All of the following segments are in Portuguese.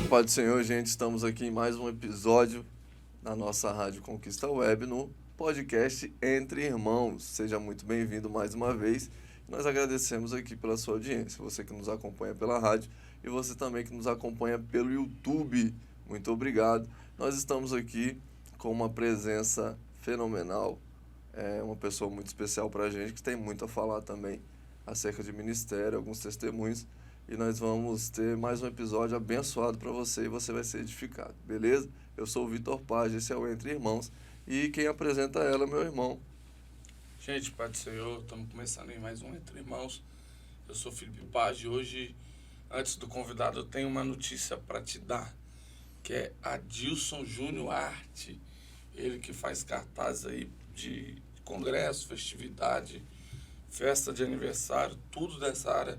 Paz do Senhor, gente. Estamos aqui em mais um episódio da nossa Rádio Conquista Web no podcast Entre Irmãos. Seja muito bem-vindo mais uma vez. Nós agradecemos aqui pela sua audiência, você que nos acompanha pela rádio e você também que nos acompanha pelo YouTube. Muito obrigado. Nós estamos aqui com uma presença fenomenal, uma pessoa muito especial para a gente, que tem muito a falar também acerca de ministério, alguns testemunhos. E nós vamos ter mais um episódio abençoado para você e você vai ser edificado, beleza? Eu sou o Vitor Paz, esse é o Entre Irmãos. E quem apresenta ela é meu irmão. Gente, Pai do Senhor, estamos começando em mais um Entre Irmãos. Eu sou Felipe Paz e hoje, antes do convidado, eu tenho uma notícia para te dar, que é Adilson Júnior Arte. Ele que faz cartazes aí de congresso, festividade, festa de aniversário, tudo dessa área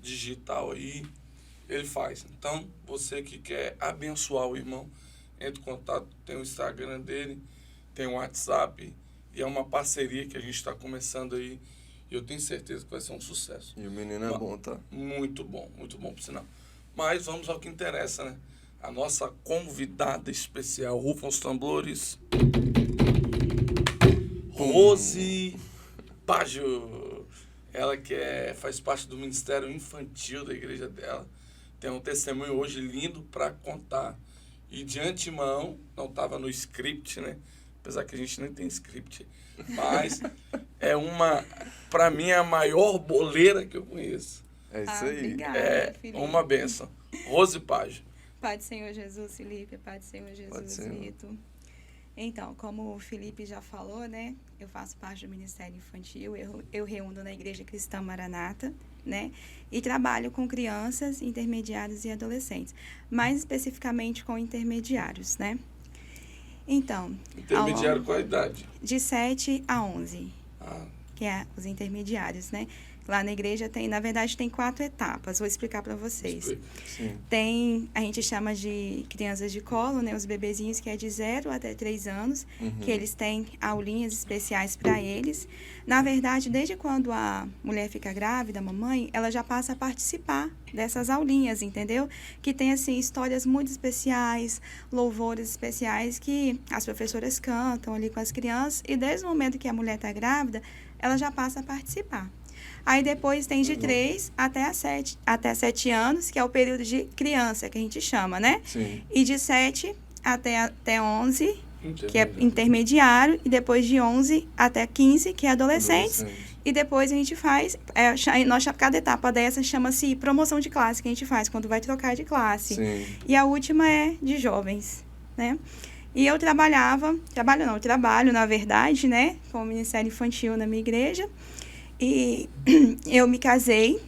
digital aí, ele faz. Então, você que quer abençoar o irmão, entre em contato, tem o Instagram dele, tem o WhatsApp, e é uma parceria que a gente está começando aí, e eu tenho certeza que vai ser um sucesso. E o menino é bom, tá? Muito bom por sinal. Mas vamos ao que interessa, né? A nossa convidada especial, rufam os tambores, Rose Pajo. Ela que faz parte do Ministério Infantil da igreja dela. Tem um testemunho hoje lindo para contar. E de antemão, não estava no script, né? Apesar que a gente nem tem script. Mas para mim, é a maior boleira que eu conheço. É isso aí. Obrigada, Felipe. Uma benção. Rose Pajo. Pai do Senhor Jesus, Felipe. Pai do Senhor Jesus, Vitor. Então, como o Felipe já falou, né? Eu faço parte do Ministério Infantil, eu reúno na Igreja Cristã Maranata, né? E trabalho com crianças, intermediários e adolescentes. Mais especificamente com intermediários, né? Então... Intermediário qual a idade? De 7 a 11, que é os intermediários, né? Lá na igreja na verdade, tem 4 etapas. Vou explicar para vocês. A gente chama de crianças de colo, né? Os bebezinhos que é de 0 até 3 anos, que eles têm aulinhas especiais para eles. Na verdade, desde quando a mulher fica grávida, a mamãe, ela já passa a participar dessas aulinhas, entendeu? Que tem, assim, histórias muito especiais, louvores especiais que as professoras cantam ali com as crianças. E desde o momento que a mulher está grávida, ela já passa a participar. Aí depois tem de 3 até 7 anos, que é o período de criança, que a gente chama, né? Sim. E de 7 até 11, que é intermediário, e depois de 11 até 15, que é adolescentes. E depois a gente faz, cada etapa dessa chama-se promoção de classe, que a gente faz quando vai trocar de classe. Sim. E a última é de jovens, né? E eu trabalho, na verdade, né? Com o Ministério Infantil na minha igreja. E eu me casei.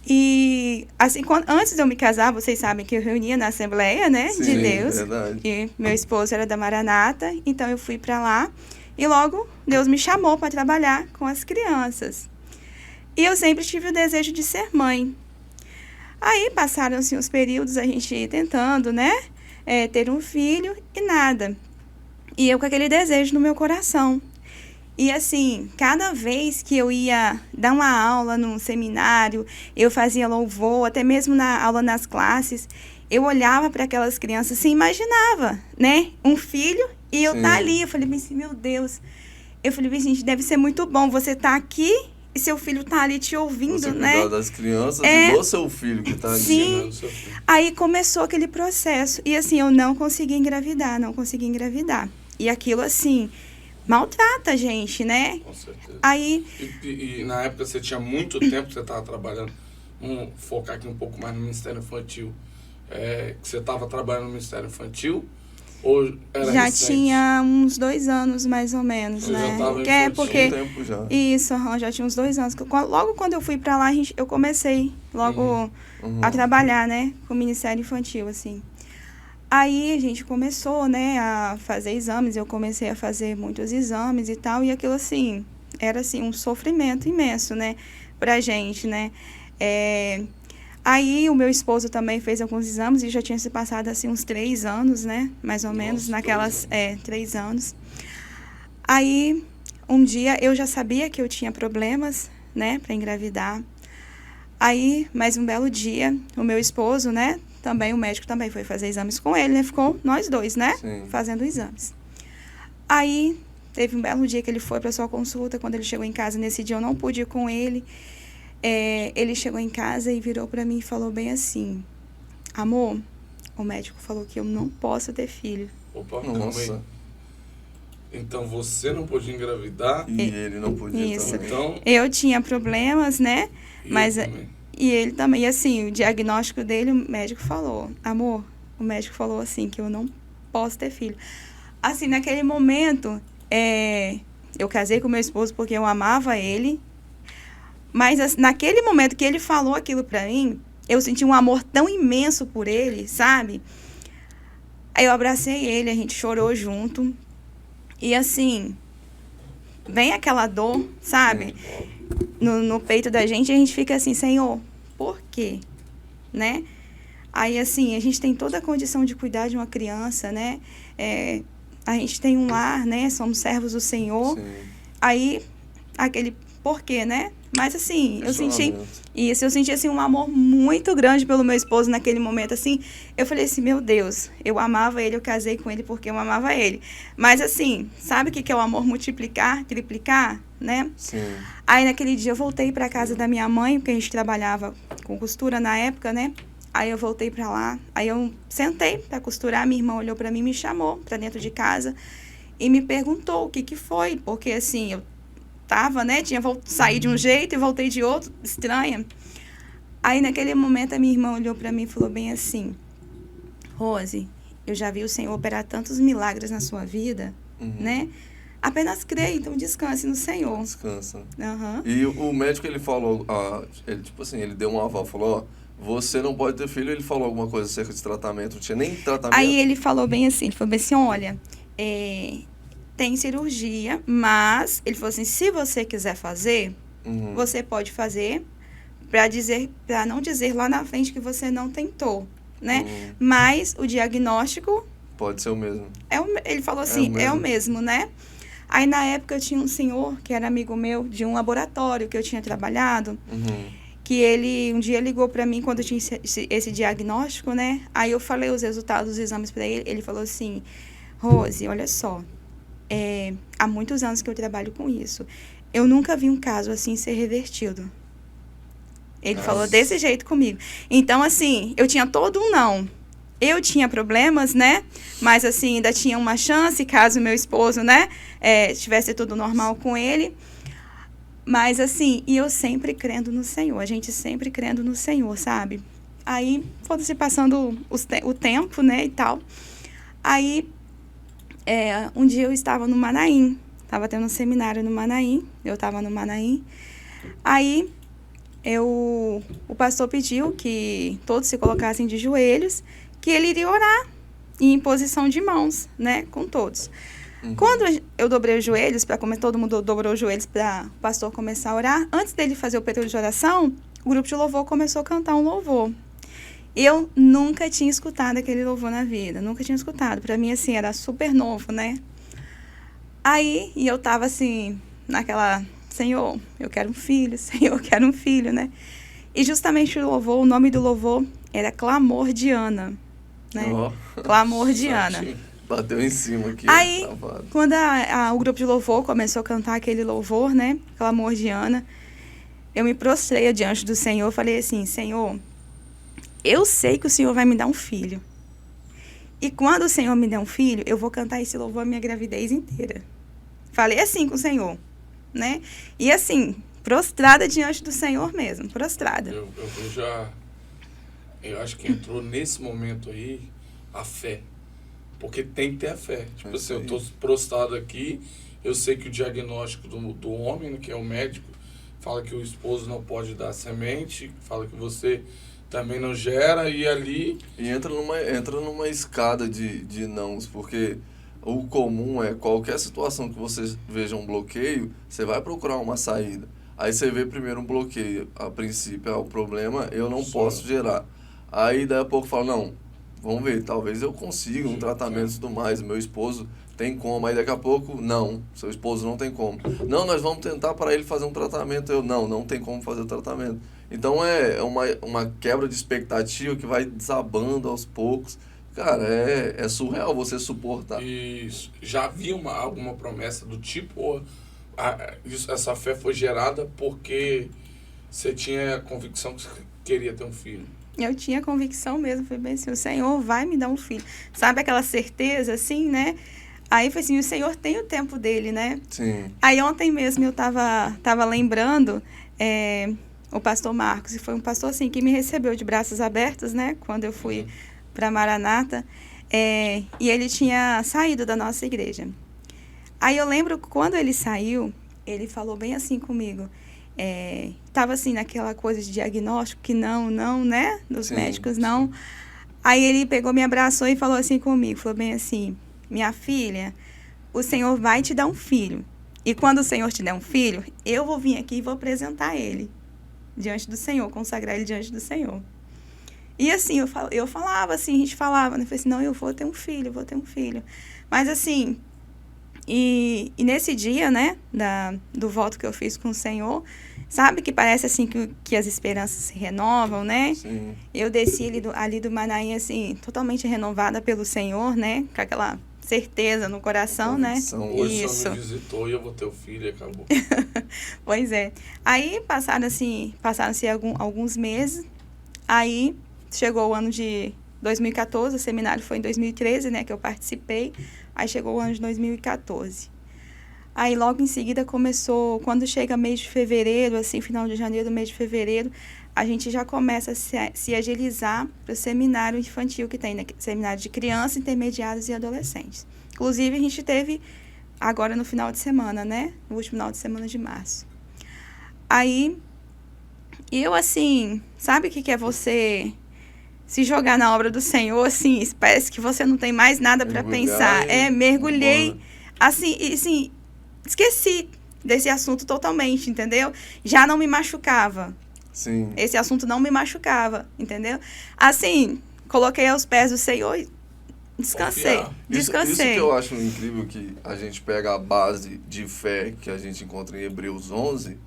E, assim, antes de eu me casar, vocês sabem que eu reunia na Assembleia, né? Sim, de Deus. Verdade. E meu esposo era da Maranata, então eu fui para lá. E logo Deus me chamou para trabalhar com as crianças. E eu sempre tive o desejo de ser mãe. Aí passaram-se uns períodos a gente tentando, né? Ter um filho e nada. E eu com aquele desejo no meu coração. E assim, cada vez que eu ia dar uma aula num seminário, eu fazia louvor, até mesmo na aula nas classes, eu olhava para aquelas crianças assim, imaginava, né? Um filho e eu tá ali. Eu falei assim, meu Deus. Eu falei assim, deve ser muito bom você tá aqui e seu filho tá ali te ouvindo, você né? cuidar das crianças e do seu filho que tá ali. Sim. Aí começou aquele processo. E assim, eu não consegui engravidar. E aquilo assim... maltrata a gente, né? Com certeza. Aí... E na época você tinha muito tempo que você estava trabalhando, vamos focar aqui um pouco mais no Ministério Infantil, que você estava trabalhando no Ministério Infantil, ou era já recente? tinha uns 2 anos, mais ou menos, Eu né? já estava Porque Tinha um tempo já. Isso, já tinha uns 2 anos. Logo quando eu fui pra lá, eu comecei logo a trabalhar, né? Com o Ministério Infantil, assim. Aí a gente começou, né, a fazer exames, eu comecei a fazer muitos exames e tal, e aquilo, assim, era, assim, um sofrimento imenso, né, pra gente, né. Aí o meu esposo também fez alguns exames e já tinha se passado, assim, uns 3 anos, né, mais ou menos, naquelas, 3 anos. Aí, um dia, eu já sabia que eu tinha problemas, né, pra engravidar. Aí, mais um belo dia, o meu esposo, né, também o médico também foi fazer exames com ele, né? Ficou nós dois, né? Sim. Fazendo exames. Aí, teve um belo dia que ele foi para sua consulta. Quando ele chegou em casa, nesse dia eu não pude ir com ele. Ele chegou em casa e virou para mim e falou bem assim: amor, o médico falou que eu não posso ter filho. Opa, calma aí. Então você não podia engravidar e ele não podia isso. também. Então, eu tinha problemas, né? E ele também. E assim, o diagnóstico dele, o médico falou: amor, o médico falou assim que eu não posso ter filho. Assim, naquele momento, eu casei com meu esposo porque eu amava ele. Mas naquele momento que ele falou aquilo pra mim, eu senti um amor tão imenso por ele, sabe? Aí eu abracei ele, a gente chorou junto. E assim, vem aquela dor, sabe? No peito da gente, e a gente fica assim: Senhor, por quê? Né? Aí assim, a gente tem toda a condição de cuidar de uma criança, né? A gente tem um lar, né? Somos servos do Senhor. Sim. Aí, aquele porquê, né? Mas assim, eu senti assim um amor muito grande pelo meu esposo naquele momento, assim. Eu falei assim: meu Deus, eu amava ele, eu casei com ele porque eu amava ele. Mas assim, sabe o que é o amor multiplicar, triplicar, né? Sim. Aí naquele dia eu voltei para casa da minha mãe, porque a gente trabalhava com costura na época, né? Aí eu voltei para lá, aí eu sentei para costurar, minha irmã olhou para mim, me chamou para dentro de casa e me perguntou o que foi, porque assim, eu tava, né, saí de um jeito e voltei de outro, estranha. Aí naquele momento a minha irmã olhou para mim e falou bem assim: Rose, eu já vi o Senhor operar tantos milagres na sua vida, né? Apenas creia, então descanse no Senhor. Descansa. Uhum. E o médico, ele falou, ele, tipo assim, ele deu um aval, falou: ó, você não pode ter filho. Ele falou alguma coisa acerca de tratamento? Não tinha nem tratamento? Aí ele falou bem assim, olha, tem cirurgia, mas ele falou assim: se você quiser fazer, você pode fazer, para não dizer lá na frente que você não tentou, né? Mas o diagnóstico pode ser o mesmo. Ele falou assim: é o mesmo, né? Aí na época eu tinha um senhor que era amigo meu de um laboratório que eu tinha trabalhado. Que ele um dia ligou para mim quando eu tinha esse diagnóstico, né? Aí eu falei os resultados dos exames para ele. Ele falou assim: Rose, olha só, há muitos anos que eu trabalho com isso. Eu nunca vi um caso assim ser revertido. Ele falou desse jeito comigo. Então, assim, eu tinha todo um não. Eu tinha problemas, né? Mas, assim, ainda tinha uma chance caso meu esposo, né? Tivesse tudo normal com ele. Mas, assim, e eu sempre crendo no Senhor. A gente sempre crendo no Senhor, sabe? Aí, foram se passando o tempo, né, e tal. Aí, um dia eu estava no Manaim. Estava tendo um seminário no Manaim. Eu estava no Manaim. Aí, o pastor pediu que todos se colocassem de joelhos, que ele iria orar em posição de mãos, né, com todos. Quando eu dobrei os joelhos, todo mundo dobrou os joelhos para o pastor começar a orar, antes dele fazer o período de oração, o grupo de louvor começou a cantar um louvor. Eu nunca tinha escutado aquele louvor na vida, nunca tinha escutado. Para mim, assim, era super novo, né? Aí, e eu tava assim, naquela: Senhor, eu quero um filho, Senhor, eu quero um filho, né? E justamente o nome do louvor era Clamor de Ana, né? Clamor de Ana. Bateu em cima aqui. Aí, quando o grupo de louvor começou a cantar aquele louvor, né? Clamor de Ana, eu me prostrei diante do Senhor, falei assim: Senhor, eu sei que o Senhor vai me dar um filho. E quando o Senhor me der um filho, eu vou cantar esse louvor a minha gravidez inteira. Falei assim com o Senhor, né? E assim, prostrada diante do Senhor mesmo, prostrada. Eu acho que entrou nesse momento aí a fé. Porque tem que ter a fé. Tipo assim, eu tô prostrado aqui, eu sei que o diagnóstico do homem, que é o médico, fala que o esposo não pode dar semente, fala que você também não gera, e ali... E entra numa escada de nãos, porque o comum é qualquer situação que você veja um bloqueio, você vai procurar uma saída. Aí você vê primeiro um bloqueio, a princípio, o problema, eu não posso gerar. Aí daí a pouco fala: não, vamos ver, talvez eu consiga um tratamento e tudo mais, meu esposo tem como. Aí daqui a pouco, não, seu esposo não tem como. Não, nós vamos tentar para ele fazer um tratamento. Não tem como fazer o tratamento. Então é uma quebra de expectativa que vai desabando aos poucos. Cara, é surreal você suportar. Isso. Já havia alguma promessa do tipo, ou essa fé foi gerada porque você tinha a convicção que você queria ter um filho? Eu tinha convicção mesmo, foi bem assim, o Senhor vai me dar um filho. Sabe aquela certeza, assim, né? Aí foi assim, o Senhor tem o tempo dele, né? Sim. Aí ontem mesmo eu tava lembrando o pastor Marcos, e foi um pastor assim que me recebeu de braços abertos, né? Quando eu fui para Maranata, e ele tinha saído da nossa igreja. Aí eu lembro que quando ele saiu, ele falou bem assim comigo. Tava assim naquela coisa de diagnóstico que não, né? Dos médicos não. Sim. Aí ele pegou, me abraçou e falou assim comigo, falou bem assim, minha filha, o Senhor vai te dar um filho. E quando o Senhor te der um filho, eu vou vir aqui e vou apresentar ele diante do Senhor, consagrar ele diante do Senhor. E assim, eu falava assim, a gente falava, né? Eu falei assim, não, eu vou ter um filho. Mas assim, e nesse dia, né, do voto que eu fiz com o Senhor, sabe que parece assim que as esperanças se renovam, né? Sim. Eu desci ali do Manaim, assim, totalmente renovada pelo Senhor, né? Com aquela certeza no coração, né? Hoje o Senhor me visitou e eu vou ter o filho e acabou. Pois é. Aí passaram-se alguns meses, aí chegou o ano de 2014, o seminário foi em 2013, né, que eu participei. Aí chegou o ano de 2014. Aí logo em seguida começou, quando chega mês de fevereiro, assim, final de janeiro, mês de fevereiro, a gente já começa a se agilizar para o seminário infantil que tem, né? Seminário de crianças, intermediários e adolescentes. Inclusive, a gente teve agora no final de semana, né? No último final de semana de março. Aí, eu assim, sabe o que é você se jogar na obra do Senhor, assim, parece que você não tem mais nada para pensar. Mergulhei, assim, esqueci desse assunto totalmente, entendeu? Já não me machucava. Sim. Esse assunto não me machucava, entendeu? Assim, coloquei aos pés do Senhor e descansei. Isso que eu acho incrível, que a gente pega a base de fé que a gente encontra em Hebreus 11,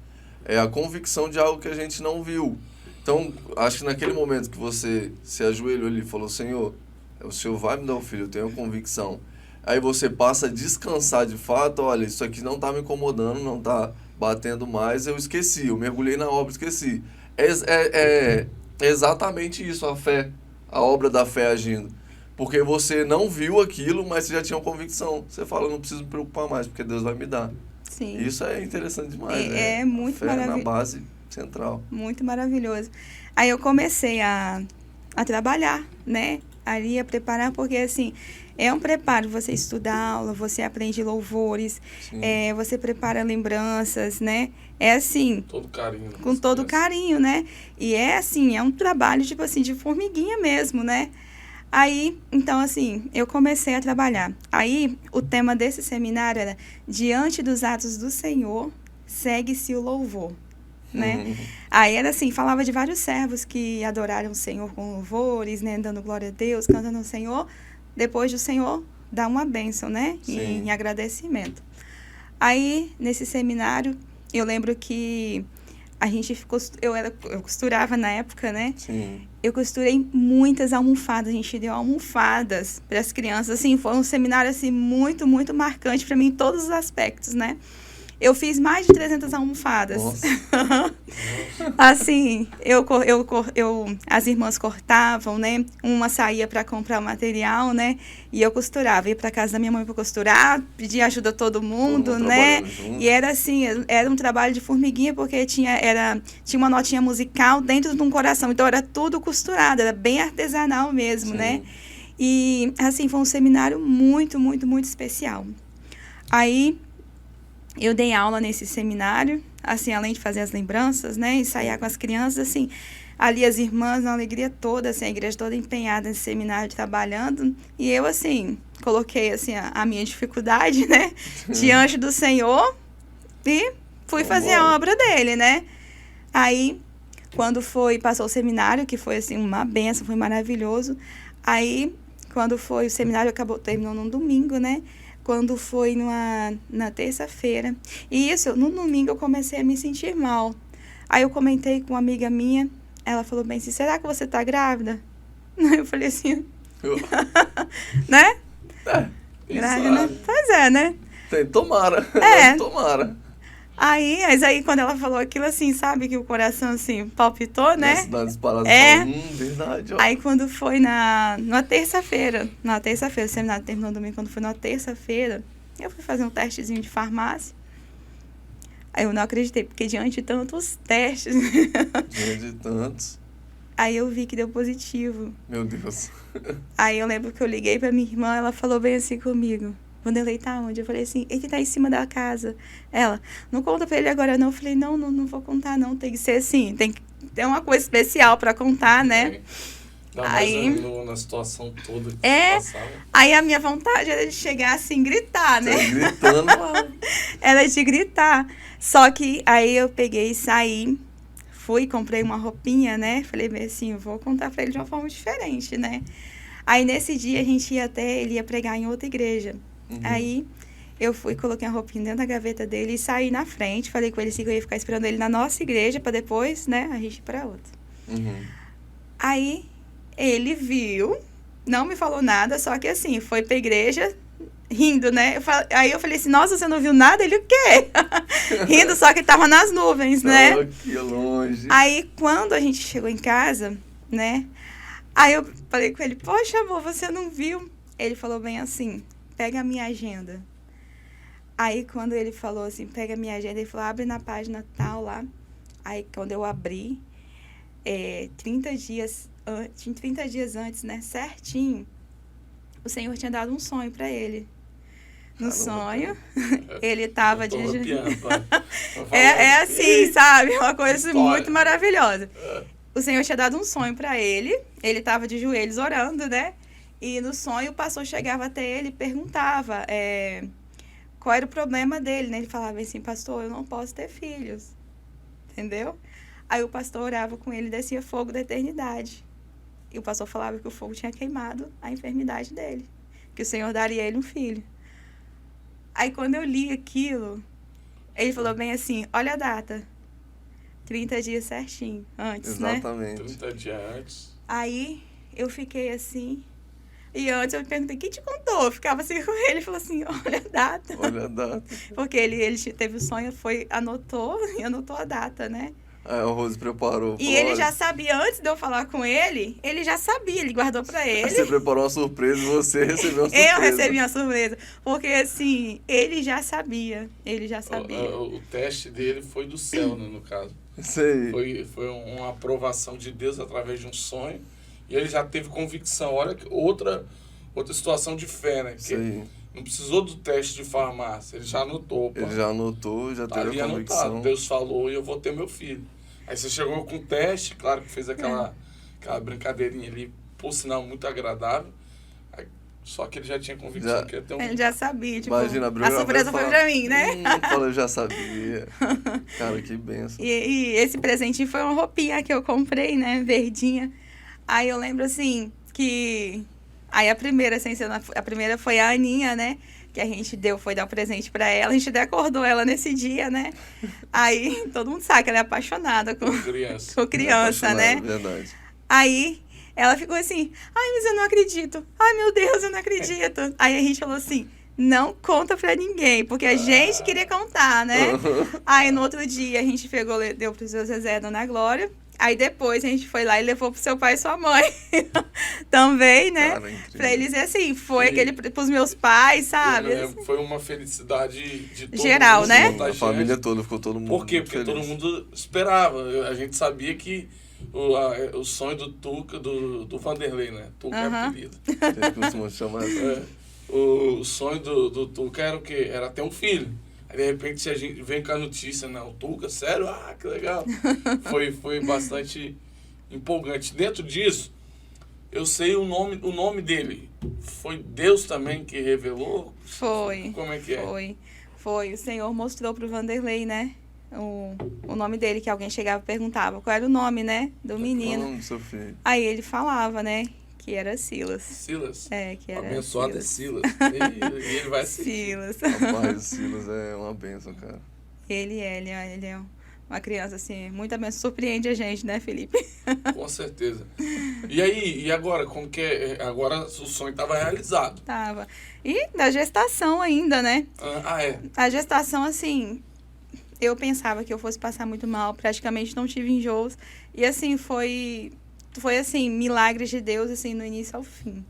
é a convicção de algo que a gente não viu. Então, acho que naquele momento que você se ajoelhou ali e falou, Senhor, o Senhor vai me dar um filho, eu tenho convicção. Aí você passa a descansar de fato, olha, isso aqui não está me incomodando, não está batendo mais, eu esqueci, eu mergulhei na obra, esqueci. É exatamente isso, a fé, a obra da fé agindo. Porque você não viu aquilo, mas você já tinha uma convicção. Você fala, não preciso me preocupar mais, porque Deus vai me dar. Sim. Isso é interessante demais, né? É muito maravilhoso. Na base central. Muito maravilhoso. Aí eu comecei a trabalhar, né? Ali a preparar, porque assim, é um preparo, você estuda aula, você aprende louvores, você prepara lembranças, né? É assim... Todo carinho. Com todo carinho, né? E é assim, é um trabalho, tipo assim, de formiguinha mesmo, né? Aí, então assim, eu comecei a trabalhar. Aí, o tema desse seminário era Diante dos atos do Senhor, segue-se o louvor. Né? Aí era assim, falava de vários servos que adoraram o Senhor com louvores, né? Dando glória a Deus, cantando ao Senhor. Depois do Senhor, dá uma bênção, né? Em agradecimento. Aí, nesse seminário, eu lembro que a gente ficou... Eu costurava na época, né? Sim. Eu costurei muitas almofadas. A gente deu almofadas para as crianças. Assim, foi um seminário assim, muito, muito marcante para mim em todos os aspectos, né? Eu fiz mais de 300 almofadas. Nossa. Assim, as irmãs cortavam, né? Uma saía para comprar o material, né? E eu costurava. Ia para casa da minha mãe para costurar, pedia ajuda a todo mundo, né? E era assim, era um trabalho de formiguinha, porque tinha uma notinha musical dentro de um coração. Então, era tudo costurado, era bem artesanal mesmo, né? E, assim, foi um seminário muito, muito, muito especial. Aí... eu dei aula nesse seminário, assim, além de fazer as lembranças, né, ensaiar com as crianças, assim, ali as irmãs, na alegria toda, assim, a igreja toda empenhada nesse seminário, trabalhando, e eu, assim, coloquei, assim, a minha dificuldade, né, diante do Senhor, e fui fazer a obra dele, né. Aí, quando passou o seminário, que foi, assim, uma benção, foi maravilhoso, aí, quando foi o seminário, terminou num domingo, né, quando foi na terça-feira. E isso, no domingo eu comecei a me sentir mal. Aí eu comentei com uma amiga minha, ela falou bem assim, será que você tá grávida? Eu falei assim, né? Grávida, né? Pois é, né? Tomara. Tomara. Mas aí quando ela falou aquilo assim, sabe, que o coração assim palpitou, né? Verdade, ó. Aí quando foi na terça-feira, o seminário terminou domingo, quando foi na terça-feira, eu fui fazer um testezinho de farmácia. Aí eu não acreditei, porque diante de tantos testes... Diante de tantos... Aí eu vi que deu positivo. Meu Deus. Aí eu lembro que eu liguei pra minha irmã, ela falou bem assim comigo. Vanderlei tá onde? Eu falei assim, ele tá em cima da casa. Ela, não conta pra ele agora não. Eu falei, não vou contar não. Tem que ser assim, tem que ter uma coisa especial pra contar, né? Aí, na situação toda que passava. Aí a minha vontade era de chegar assim, gritar, né? Gritando. Era de gritar. Só que aí eu peguei e saí. Fui, comprei uma roupinha, né? Falei assim, eu vou contar pra ele de uma forma diferente, né? Aí nesse dia ele ia pregar em outra igreja. Uhum. Aí eu fui, coloquei a roupinha dentro da gaveta dele e saí na frente. Falei com ele assim que eu ia ficar esperando ele na nossa igreja pra depois, né, a gente ir pra outra. Uhum. Aí ele viu, não me falou nada, só que assim, foi pra igreja rindo, né? Aí eu falei assim, nossa, você não viu nada? Ele, o quê? Rindo, só que tava nas nuvens, né? Que longe. Aí quando a gente chegou em casa, né? Aí eu falei com ele, poxa, amor, você não viu? Ele falou bem assim, pega a minha agenda. Aí, quando ele falou assim, pega a minha agenda, ele falou, abre na página tal lá. Aí, quando eu abri, 30 dias antes, né, certinho, o Senhor tinha dado um sonho para ele. No sonho, ele tava de... É assim, sabe? Uma coisa muito maravilhosa. O Senhor tinha dado um sonho para ele, ele tava de joelhos orando, né? E no sonho o pastor chegava até ele e perguntava qual era o problema dele, né? Ele falava assim, pastor, eu não posso ter filhos, entendeu? Aí o pastor orava com ele e descia fogo da eternidade. E o pastor falava que o fogo tinha queimado a enfermidade dele, que o Senhor daria a ele um filho. Aí quando eu li aquilo, ele falou bem assim, olha a data, 30 dias certinho, antes, Exatamente. Né? 30 dias antes. Aí eu fiquei assim... E antes eu me perguntei, quem te contou? Eu ficava assim com ele, falou assim, olha a data. Olha a data. Porque ele teve o sonho, anotou a data, né? Aí o Rose preparou. E ele já sabia, antes de eu falar com ele já sabia, ele guardou pra ele. Você preparou uma surpresa e você recebeu uma surpresa. Eu recebi uma surpresa. Porque assim, ele já sabia. O teste dele foi do céu, né, no caso. Isso aí. Foi uma aprovação de Deus através de um sonho. E ele já teve convicção. Olha que outra situação de fé, né? Que não precisou do teste de farmácia. Ele já anotou. Opa, ele já anotou, já teve a convicção. Anotado. Deus falou e eu vou ter meu filho. Aí você chegou com o teste, claro que fez aquela brincadeirinha ali, por sinal, muito agradável. Aí, só que ele já tinha convicção que ia ter um... Ele já sabia, tipo, imagina, a surpresa foi pra mim, né? Eu já sabia. Cara, que benção. E esse presentinho foi uma roupinha que eu comprei, né, verdinha. Aí eu lembro, assim, que... Aí a primeira foi a Aninha, né? Que a gente foi dar um presente pra ela. A gente até acordou ela nesse dia, né? Aí todo mundo sabe que ela é apaixonada com criança, né? Verdade. Aí ela ficou assim, ai, mas eu não acredito. Ai, meu Deus, eu não acredito. Aí a gente falou assim, não conta pra ninguém, porque a gente queria contar, né? Aí no outro dia a gente deu pro seu Zezé, Dona Glória. Aí depois a gente foi lá e levou pro seu pai e sua mãe também, né? Cara, pra eles dizer assim, foi aquele pros meus pais, sabe? Foi uma felicidade de todo geral, mundo, né? A família toda, ficou todo mundo. Por quê? Porque feliz. Todo mundo esperava. A gente sabia que o sonho do Tuca, do Vanderlei, né? Tuca é apelido. A gente costuma chamar assim. O sonho do Tuca era o quê? Era ter um filho. Aí, de repente, a gente vem com a notícia, né? O Tuca, sério? Ah, que legal. Foi bastante empolgante. Dentro disso, eu sei o nome dele. Foi Deus também que revelou? Foi. Como é que é? Foi. O Senhor mostrou pro Vanderlei, né? O nome dele, que alguém chegava e perguntava qual era o nome, né? Do menino. Seu filho. Aí ele falava, né? Que era Silas. Silas? Que era abençoado Silas. é Silas. E ele vai assistir. Silas. Rapaz, o Silas é uma bênção, cara. Ele é uma criança, assim, muito abençoada. Surpreende a gente, né, Felipe? Com certeza. E aí, e agora? Como que é? Agora o sonho estava realizado. Tava. E da gestação ainda, né? É? A gestação, assim, eu pensava que eu fosse passar muito mal, praticamente não tive enjoos. E, assim, foi assim, milagres de Deus, assim, no início ao fim.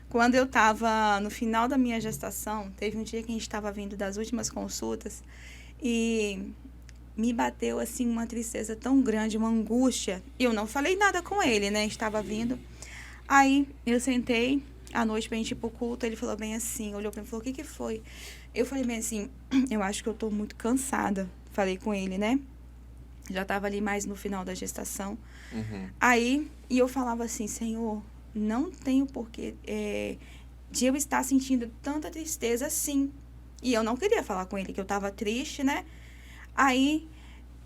Quando eu estava no final da minha gestação, teve um dia que a gente estava vindo das últimas consultas e me bateu, assim, uma tristeza tão grande, uma angústia. Eu não falei nada com ele, né? Estava vindo. Aí, eu sentei à noite pra gente ir pro culto, ele falou bem assim, olhou pra mim e falou, o que foi? Eu falei bem assim, eu acho que eu tô muito cansada. Falei com ele, né? Já estava ali mais no final da gestação. Uhum. Aí, e eu falava assim, Senhor, não tenho porquê de eu estar sentindo tanta tristeza assim. E eu não queria falar com ele, que eu estava triste, né? Aí,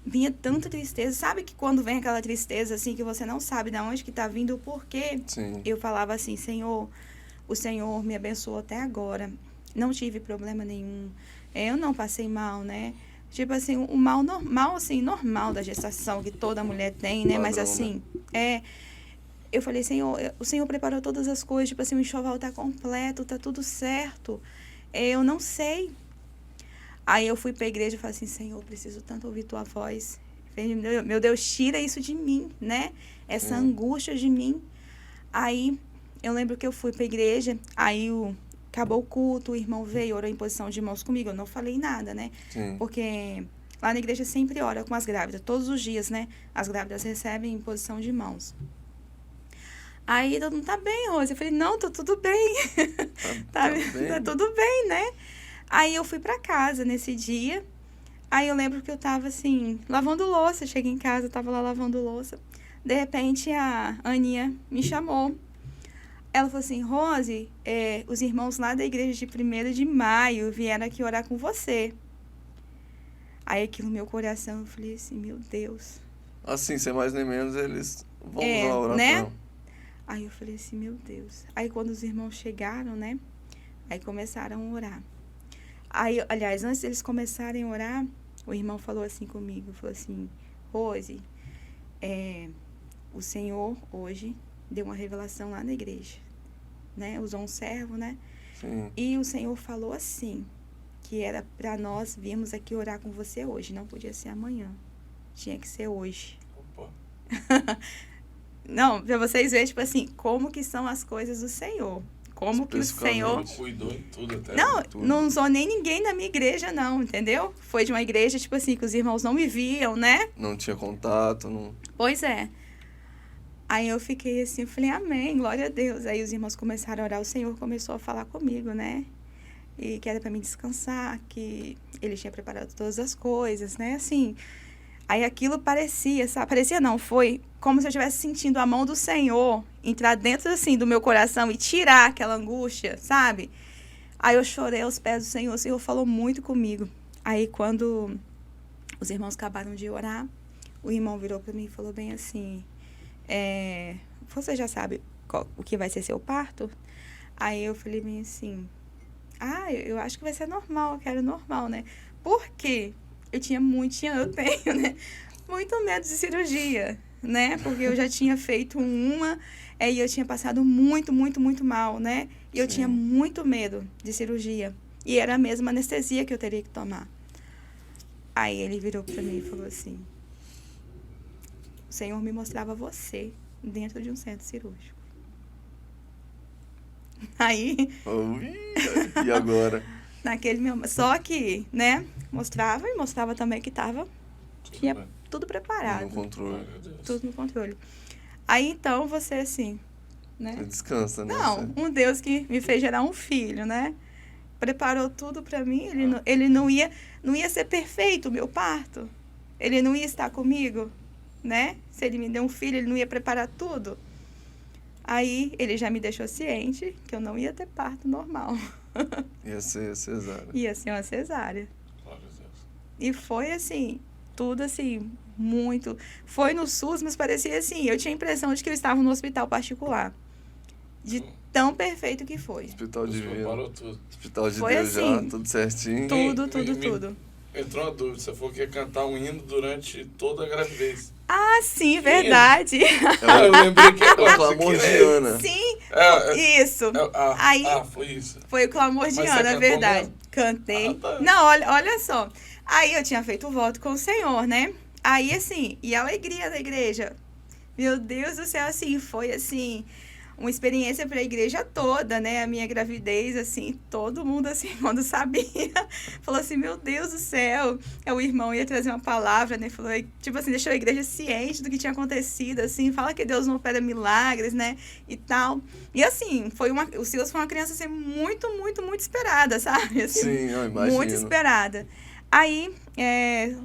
vinha tanta tristeza. Sabe que quando vem aquela tristeza, assim, que você não sabe de onde que está vindo o porquê? Sim. Eu falava assim, Senhor, o Senhor me abençoou até agora. Não tive problema nenhum. Eu não passei mal, né? Tipo assim, o mal normal, assim, normal da gestação que toda mulher tem, né? Padrão, Mas assim, eu falei, Senhor, o Senhor preparou todas as coisas, tipo assim, o enxoval tá completo, tá tudo certo. Eu não sei. Aí eu fui pra igreja e falei assim, Senhor, eu preciso tanto ouvir tua voz. Meu Deus, tira isso de mim, né? Essa angústia de mim. Aí eu lembro que eu fui pra igreja, aí acabou o culto, o irmão veio, orou em posição de mãos comigo. Eu não falei nada, né? Sim. Porque lá na igreja sempre ora com as grávidas, todos os dias, né? As grávidas recebem em posição de mãos. Aí todo mundo, tá bem, Rose? Eu falei, não, tô tudo bem. Tá tudo bem, né? Aí eu fui pra casa nesse dia. Aí eu lembro que eu tava assim, lavando louça. Cheguei em casa, eu tava lá lavando louça. De repente a Aninha me chamou. Ela falou assim, Rose, os irmãos lá da igreja de 1º de maio vieram aqui orar com você. Aí aquilo no meu coração, eu falei assim, meu Deus. Assim, sem mais nem menos, eles vão usar a oração. Né? Aí eu falei assim, meu Deus. Aí quando os irmãos chegaram, né? Aí começaram a orar. Aí, aliás, antes deles começarem a orar, o irmão falou assim comigo, falou assim, Rose, o Senhor hoje deu uma revelação lá na igreja, né? Usou um servo, né? Sim. E o Senhor falou assim, que era para nós virmos aqui orar com você hoje. Não podia ser amanhã. Tinha que ser hoje. Opa. Não, para vocês verem, tipo assim, como que são as coisas do Senhor. Como que o Senhor... Ele cuidou em tudo até. Não usou nem ninguém da minha igreja, não, entendeu? Foi de uma igreja, tipo assim, que os irmãos não me viam, né? Não tinha contato, não... Pois é. Aí eu fiquei assim, falei, amém, glória a Deus. Aí os irmãos começaram a orar, o Senhor começou a falar comigo, né? E que era para mim descansar, que Ele tinha preparado todas as coisas, né? Assim, aí aquilo parecia, sabe? Parecia não, foi como se eu estivesse sentindo a mão do Senhor entrar dentro, assim, do meu coração e tirar aquela angústia, sabe? Aí eu chorei aos pés do Senhor, o Senhor falou muito comigo. Aí quando os irmãos acabaram de orar, o irmão virou para mim e falou bem assim... você já sabe o que vai ser seu parto? Aí eu falei bem assim, eu acho que vai ser normal, eu quero normal, né? Por quê? Eu tenho, né? Muito medo de cirurgia, né? Porque eu já tinha feito uma, e eu tinha passado muito, muito, muito mal, né? E eu tinha muito medo de cirurgia. E era a mesma anestesia que eu teria que tomar. Aí ele virou para mim e falou assim, o Senhor me mostrava você dentro de um centro cirúrgico. Aí... E agora? Naquele meu... Só que, né, mostrava e mostrava também que tinha tudo preparado. No controle. Tudo no controle. Aí, então, você assim, né? Você descansa, né? Não, um Deus que me fez gerar um filho, né? Preparou tudo para mim. Ele não ia ser perfeito o meu parto. Ele não ia estar comigo, né? Se ele me deu um filho, ele não ia preparar tudo. Aí, ele já me deixou ciente que eu não ia ter parto normal. Ia ser cesárea. Ia ser uma cesárea. Glória a Deus. E foi assim, tudo assim, muito... Foi no SUS, mas parecia assim, eu tinha a impressão de que eu estava no hospital particular. De tão perfeito que foi. Hospital divino. Preparou tudo. Hospital de Foi Deus assim, já, tudo certinho. Tudo. Entrou uma dúvida. Você falou que ia cantar um hino durante toda a gravidez. Ah, sim, verdade. Eu lembrei que agora. O clamor de Ana. Sim, isso. Aí, foi isso. Foi o clamor de Ana, é verdade. Mesmo? Cantei. Tá. Não, olha só. Aí eu tinha feito o voto com o Senhor, né? Aí, assim, e a alegria da igreja. Meu Deus do céu, assim, foi, assim, uma experiência para a igreja toda, né? A minha gravidez, assim, todo mundo, assim, quando sabia, falou assim, meu Deus do céu. O irmão ia trazer uma palavra, né? Falou, tipo assim, deixou a igreja ciente do que tinha acontecido, assim, fala que Deus não opera milagres, né? E tal. E, assim, o Silas foi uma criança, assim, muito, muito, muito esperada, sabe? Assim, sim, eu imagino. Muito esperada. Aí,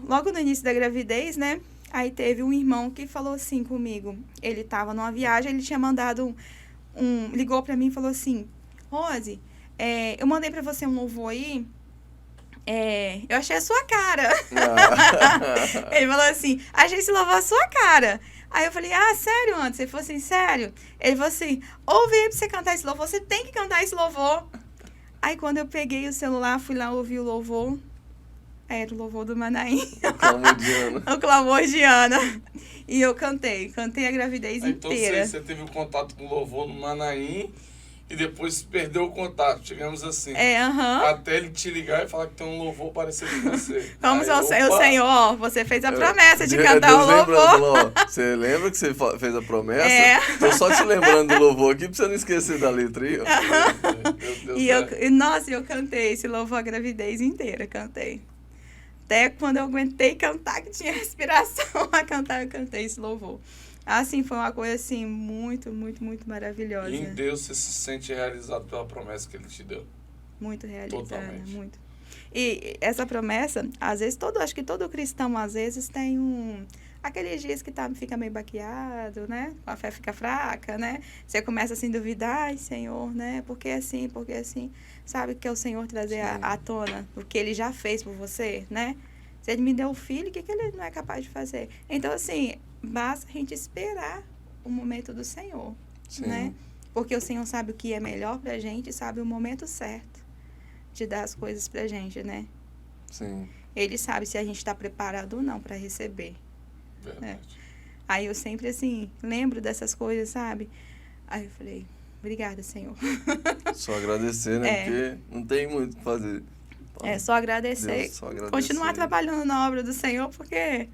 logo no início da gravidez, né? Aí teve um irmão que falou assim comigo. Ele estava numa viagem, ele tinha mandado ligou para mim e falou assim, Rose, eu mandei para você um louvor aí, eu achei a sua cara. Ele falou assim, achei esse louvor a sua cara. Aí eu falei, sério, Anderson? Ele falou assim, sério? Ele falou assim, ouve aí pra você cantar esse louvor, você tem que cantar esse louvor. Aí quando eu peguei o celular, fui lá ouvir o louvor, era o louvor do Manaim. O clamor de Ana. O clamor de Ana. E eu cantei a gravidez inteira. Então você teve um contato com o louvor no Manaim e depois perdeu o contato, digamos assim. Até ele te ligar e falar que tem um louvor parecido com você. Como o Senhor, você fez a promessa de cantar o louvor. Você lembra que você fez a promessa? Tô só te lembrando do louvor aqui pra você não esquecer da letra aí. Eu cantei esse louvor a gravidez inteira, cantei. Até quando eu aguentei cantar, que tinha respiração a cantar, eu cantei esse louvor. Assim, foi uma coisa, assim, muito, muito, muito maravilhosa. E em Deus você se sente realizado pela promessa que Ele te deu. Muito realizada, totalmente. Muito. E essa promessa, às vezes, acho que todo cristão, às vezes, tem aqueles dias que fica meio baqueado, né? A fé fica fraca, né? Você começa assim a duvidar, ai, Senhor, né? Por que assim? Sabe que é o Senhor trazer à tona o que Ele já fez por você, né? Se Ele me deu um filho, o que Ele não é capaz de fazer? Então, assim, basta a gente esperar o momento do Senhor, né? Porque o Senhor sabe o que é melhor pra gente, sabe o momento certo de dar as coisas pra gente, né? Sim. Ele sabe se a gente está preparado ou não para receber. Né? Aí eu sempre, assim, lembro dessas coisas, sabe? Aí eu falei, obrigada, Senhor. Só agradecer, né? Porque não tem muito o que fazer. Só agradecer. Deus, só agradecer. Continuar trabalhando na obra do Senhor, porque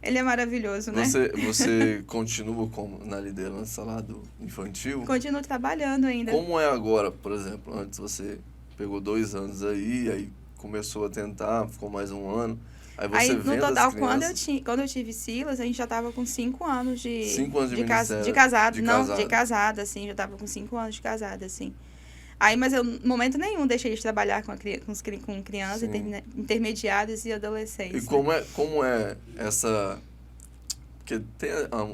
Ele é maravilhoso, né? Você continua na liderança lá do infantil? Continuo trabalhando ainda. Como é agora, por exemplo? Antes você pegou 2 anos aí começou a tentar, ficou mais 1 ano. Aí você no total, quando eu tive Silas, a gente já estava com 5 anos de... 5 anos de casada, assim. Já estava com 5 anos de casada, assim. Aí, mas eu, no momento nenhum, deixei de trabalhar com crianças, intermediários e adolescentes. E como é essa... Porque tem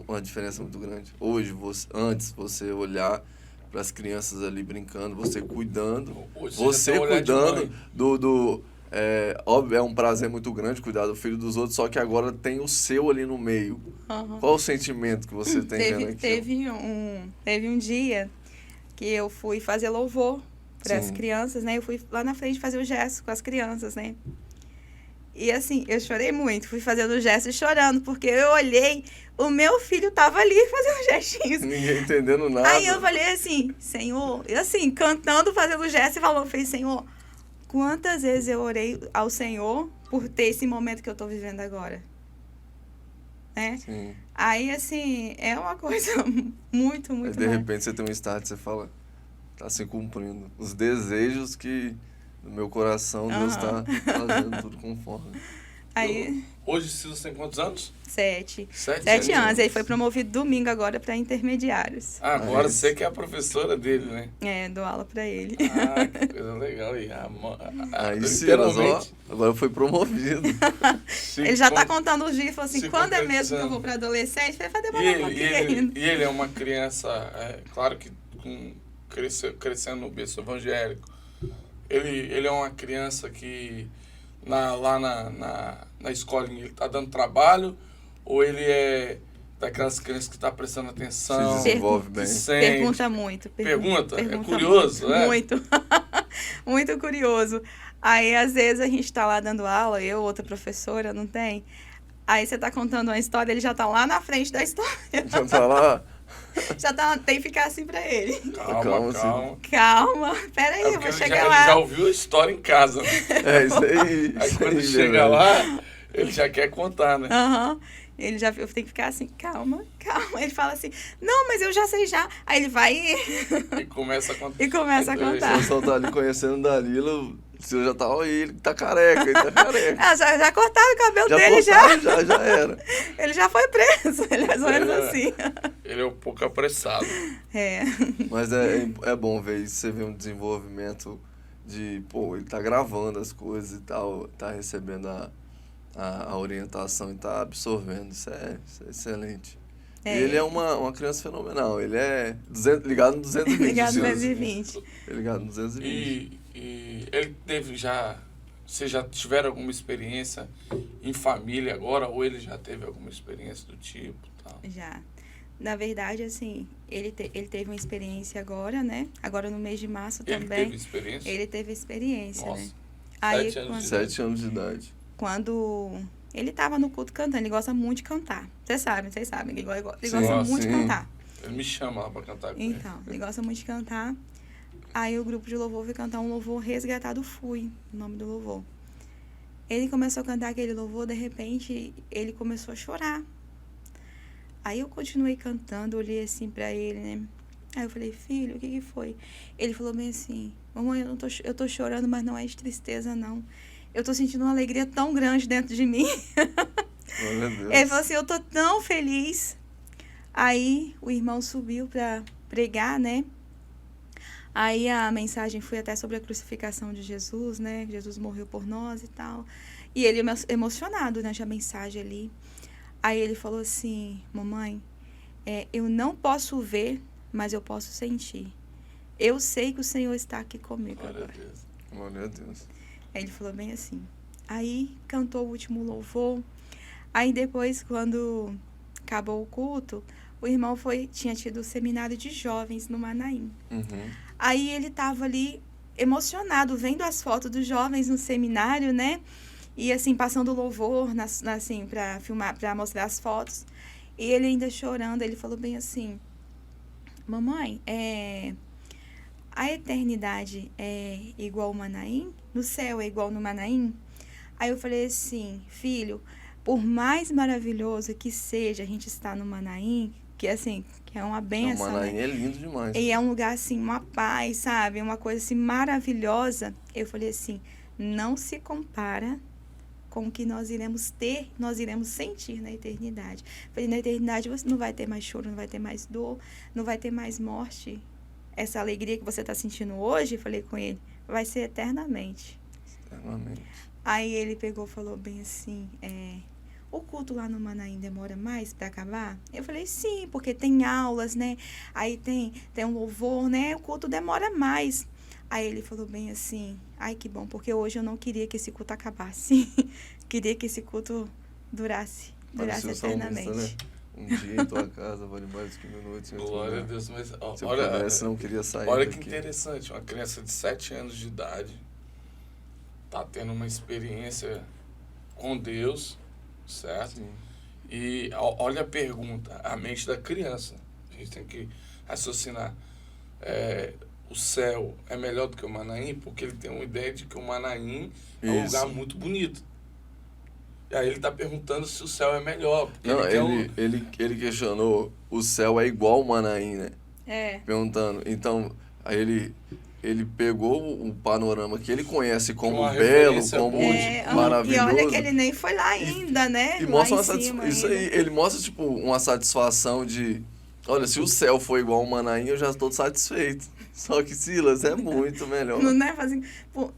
uma diferença muito grande. Hoje, antes você olhar para as crianças ali brincando, você cuidando, você cuidando óbvio, é um prazer muito grande cuidar do filho dos outros, só que agora tem o seu ali no meio. Qual o sentimento que você tem vendo aqui? Teve um dia que eu fui fazer louvor para as crianças, né? Eu fui lá na frente fazer o gesto com as crianças, né? E assim, eu chorei muito, fui fazendo o gesto e chorando, porque eu olhei, o meu filho tava ali fazendo gestinhos. Ninguém entendendo nada. Aí eu falei assim, Senhor, e assim, cantando, fazendo gesto, e falei, Senhor, quantas vezes eu orei ao Senhor por ter esse momento que eu tô vivendo agora? Né? Sim. Aí, assim, é uma coisa muito, muito... Aí, de repente, você tem um start, você fala, tá se cumprindo. Os desejos que no meu coração Deus tá fazendo tudo conforme. Aí... Hoje, Silas tem quantos anos? 7 anos. Ele foi promovido domingo agora para intermediários. Agora você que é a professora dele, né? Dou aula para ele. Que coisa legal. Aí Silas, agora foi promovido. Ele já tá contando os dias, falou assim, quando é mesmo que eu vou para adolescente? Vai demorar um pouquinho ainda. E ele é uma criança, claro que crescendo no berço evangélico, ele é uma criança que lá na escolinha ele tá dando trabalho, ou ele é daquelas crianças que tá prestando atenção, se desenvolve bem. Pergunta muito. Pergunta? É curioso, muito. Muito curioso. Aí, às vezes, a gente tá lá dando aula, eu, outra professora, não tem? Aí você tá contando uma história, ele já tá lá na frente da história. Já tá lá? Já tá, tem que ficar assim pra ele. Calma. Calma, pera aí, eu vou chegar lá. Ele já ouviu a história em casa. É, isso aí. Aí isso quando aí, chega lá, ele já quer contar, né? Aham. Ele já, eu tenho que ficar assim, calma. Ele fala assim, não, mas eu já sei já. Aí ele vai e começa a contar. e começa a contar. O pessoal tá ali conhecendo o Danilo, você já tá, ele tá careca, ele tá careca. Ah, já cortaram o cabelo Já dele, cortaram, já era. Ele já foi preso, ele é mais ou menos assim. Ele é um pouco apressado. É. Mas é bom ver isso, você vê um desenvolvimento de, ele tá gravando as coisas e tal, tá recebendo a orientação e tá absorvendo, isso é excelente. Ele é uma criança fenomenal, ele é ligado no 220. Ligado no 220. Ligado no 220. E ele teve já... Vocês já tiveram alguma experiência em família agora? Ou ele já teve alguma experiência do tipo? Tal? Já. Na verdade, assim, ele teve uma experiência agora, né? Agora no mês de março também. Ele teve experiência? Ele teve experiência, Nossa. né? Aí, 7 anos de idade. Quando ele tava no culto cantando, ele gosta muito de cantar. Vocês sabem, ele gosta muito de cantar. Ele me chama lá pra cantar com ele. Então, ele gosta muito de cantar. Aí o grupo de louvor foi cantar um louvor Resgatado Fui, o nome do louvor. Ele começou a cantar aquele louvor, de repente, ele começou a chorar. Aí eu continuei cantando, olhei assim pra ele, né? Aí eu falei, filho, o que foi? Ele falou bem assim, mamãe, eu tô chorando, mas não é de tristeza, não. Eu tô sentindo uma alegria tão grande dentro de mim. Glória a Deus. Ele falou assim, eu tô tão feliz. Aí o irmão subiu pra pregar, né? Aí a mensagem foi até sobre a crucificação de Jesus, né? Jesus morreu por nós e tal. E ele emocionado, né? A mensagem ali. Aí ele falou assim, mamãe, eu não posso ver, mas eu posso sentir. Eu sei que o Senhor está aqui comigo agora. Glória a Deus. Aí ele falou bem assim. Aí cantou o último louvor. Aí depois, quando acabou o culto, o irmão tinha tido o seminário de jovens no Manaim. Uhum. Aí ele estava ali emocionado, vendo as fotos dos jovens no seminário, né? E assim, passando louvor, assim, para filmar, para mostrar as fotos. E ele ainda chorando, ele falou bem assim, mamãe, a eternidade é igual ao Manaim? No céu é igual no Manaim? Aí eu falei assim, filho, por mais maravilhoso que seja a gente estar no Manaim, que assim, que é uma bênção, O Manaim, né? é lindo demais. E é um lugar assim, uma paz, sabe? Uma coisa assim maravilhosa. Eu falei assim, não se compara com o que nós iremos ter, nós iremos sentir na eternidade. Falei, na eternidade você não vai ter mais choro, não vai ter mais dor, não vai ter mais morte. Essa alegria que você está sentindo hoje, falei com ele, vai ser eternamente. Eternamente. Aí ele pegou e falou bem assim, o culto lá no Manaim demora mais para acabar? Eu falei, sim, porque tem aulas, né? Aí tem um louvor, né? O culto demora mais. Aí ele falou bem assim, ai que bom, porque hoje eu não queria que esse culto acabasse. Queria que esse culto durasse eternamente. Né? Um dia em tua casa vale mais do que minutos. Glória a Deus, mas se olha, eu pudesse, não queria sair olha daqui. Que interessante, uma criança de 7 anos de idade tá tendo uma experiência com Deus, certo? Sim. E olha a pergunta, a mente da criança. A gente tem que raciocinar. O céu é melhor do que o Manaim, porque ele tem uma ideia de que o Manaim é um lugar muito bonito. E aí ele está perguntando se o céu é melhor. Não, ele questionou, o céu é igual ao Manaim, né? Perguntando. Então, aí ele pegou um panorama que ele conhece como belo, como maravilhoso. E olha que ele nem foi lá ainda, né? E mostra isso aí, ele mostra tipo uma satisfação de, olha, se o céu for igual ao Manaim, eu já estou satisfeito. Só que, Silas, é muito melhor. Não é assim,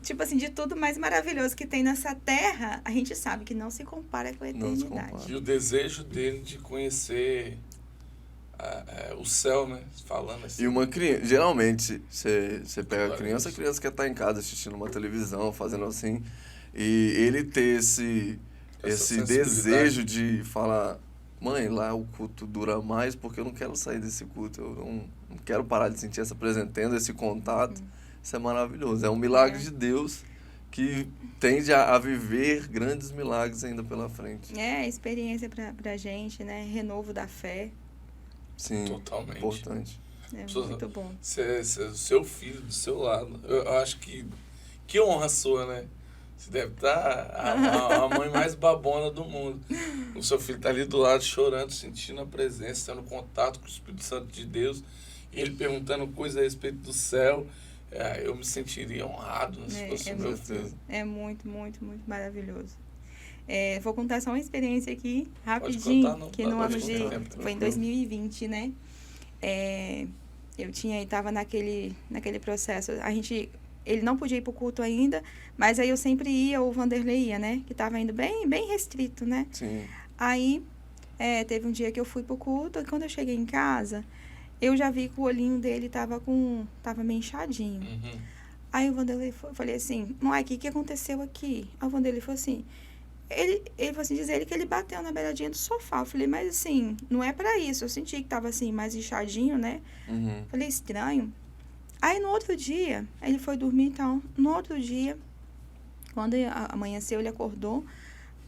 tipo assim, de tudo mais maravilhoso que tem nessa terra, a gente sabe que não se compara com a eternidade. E o desejo dele de conhecer o céu, né? Falando assim. E uma criança, geralmente, você pega a criança quer estar em casa assistindo uma televisão, fazendo assim, e ele ter esse desejo de falar, mãe, lá o culto dura mais porque eu não quero sair desse culto, eu não quero parar de sentir essa presença, tendo esse contato. Isso é maravilhoso, é um milagre de Deus que tende a viver grandes milagres ainda pela frente. Experiência pra gente, né? Renovo da fé. Sim, totalmente. Importante. Muito bom. Seu filho do seu lado. Eu acho que honra sua, né? Você deve estar a mãe mais babona do mundo. O seu filho está ali do lado chorando, sentindo a presença, tendo contato com o Espírito Santo de Deus, e ele perguntando coisas a respeito do céu. Eu me sentiria honrado se fosse o meu filho. É muito, muito, muito maravilhoso. Vou contar só uma experiência aqui, rapidinho, que no ano foi em 2020, né? Eu estava naquele processo, ele não podia ir para o culto ainda, mas aí eu sempre ia, o Vanderlei ia, né? Que estava indo bem, bem restrito, né? Sim. Aí, teve um dia que eu fui para o culto, e quando eu cheguei em casa, eu já vi que o olhinho dele tava meio inchadinho. Uhum. Aí o Vanderlei eu falei assim, mãe, o que aconteceu aqui? Aí o Vanderlei falou assim, ele falou assim, diz ele que ele bateu na beiradinha do sofá. Eu falei, mas assim, não é pra isso. Eu senti que tava assim, mais inchadinho, né? Uhum. Falei, estranho. Aí no outro dia, ele foi dormir, então, no outro dia, quando amanheceu, ele acordou,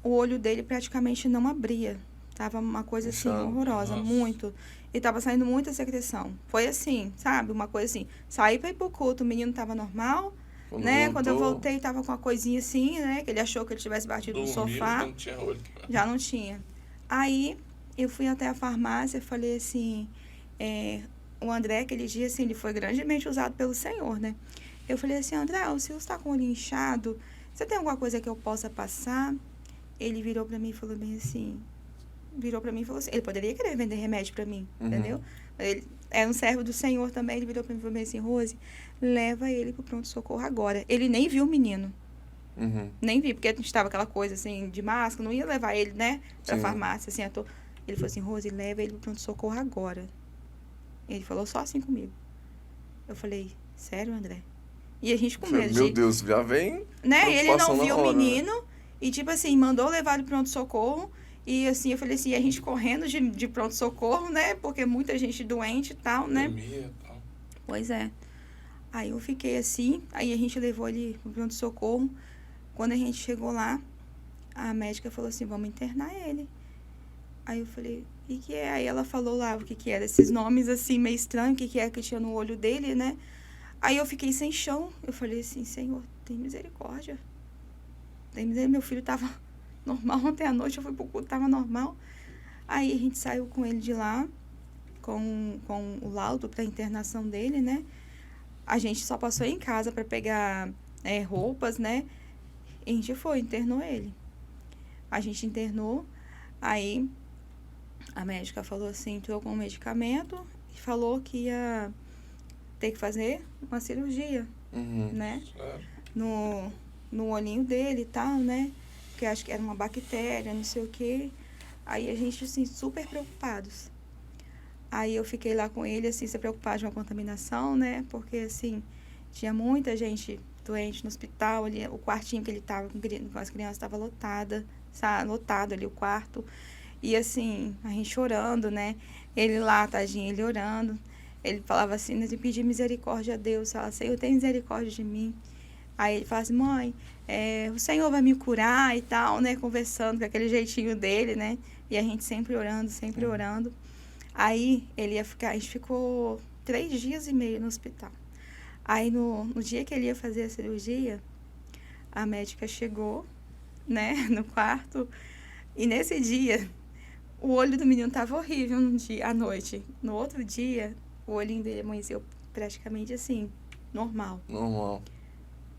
o olho dele praticamente não abria. Tava uma coisa assim, horrorosa, muito. E tava saindo muita secreção. Foi assim, sabe? Uma coisa assim, saí pra ir pro culto, o menino tava normal, né? Quando eu voltei, tava com uma coisinha assim, né? Que ele achou que ele tivesse batido no sofá. Não tinha olho. Já não tinha. Aí, eu fui até a farmácia e falei assim, o André, aquele dia, assim, ele foi grandemente usado pelo Senhor, né? Eu falei assim, André, o senhor está com o olho inchado, você tem alguma coisa que eu possa passar? Ele virou pra mim e falou bem assim, ele poderia querer vender remédio pra mim, entendeu? Ele é um servo do Senhor também, ele virou pra mim e falou bem assim, Rose, leva ele pro pronto-socorro agora. Ele nem viu o menino. Nem vi, porque a gente tava aquela coisa assim, de máscara, não ia levar ele, né, pra farmácia, assim, ele falou assim, Rose, leva ele pro pronto-socorro agora. Ele falou só assim comigo. Eu falei, sério, André? E a gente com medo Meu Deus, já vem. Né? Ele não viu o menino, né? E tipo assim, mandou levar ele pro pronto-socorro. E assim, eu falei assim, a gente correndo de pronto-socorro, né? Porque muita gente doente e tal, né? Tal. Pois é. Aí eu fiquei assim, aí a gente levou ele pro pronto-socorro. Quando a gente chegou lá, a médica falou assim, vamos internar ele. Aí eu falei, o que é? Aí ela falou lá o que era, esses nomes assim, meio estranhos, o que é que tinha no olho dele, né? Aí eu fiquei sem chão. Eu falei assim, Senhor, tem misericórdia. Tem misericórdia. Meu filho tava normal ontem à noite, eu fui pro culto, tava normal. Aí a gente saiu com ele de lá, com o laudo pra internação dele, né? A gente só passou em casa pra pegar roupas, né? E a gente internou ele. A gente internou, aí a médica falou assim, entrou com o medicamento e falou que ia ter que fazer uma cirurgia, né? No olhinho dele e tal, né? Porque acho que era uma bactéria, não sei o quê. Aí a gente, assim, super preocupados. Aí eu fiquei lá com ele, assim, se preocupado de uma contaminação, né? Porque, assim, tinha muita gente doente no hospital, ali, o quartinho que ele tava com as crianças estava lotado ali o quarto. E, assim, a gente chorando, né? Ele lá, tadinho, ele orando. Ele falava assim, né, de pedir misericórdia a Deus. Falava, Senhor, tem misericórdia de mim. Aí ele falava assim, mãe, o Senhor vai me curar e tal, né? Conversando com aquele jeitinho dele, né? E a gente sempre orando, sempre orando. Aí ele ia ficar, a gente ficou 3 dias e meio no hospital. Aí no dia que ele ia fazer a cirurgia, a médica chegou, né, no quarto. E nesse dia, o olho do menino tava horrível à noite. No outro dia, o olhinho dele amanheceu praticamente assim, normal. Normal.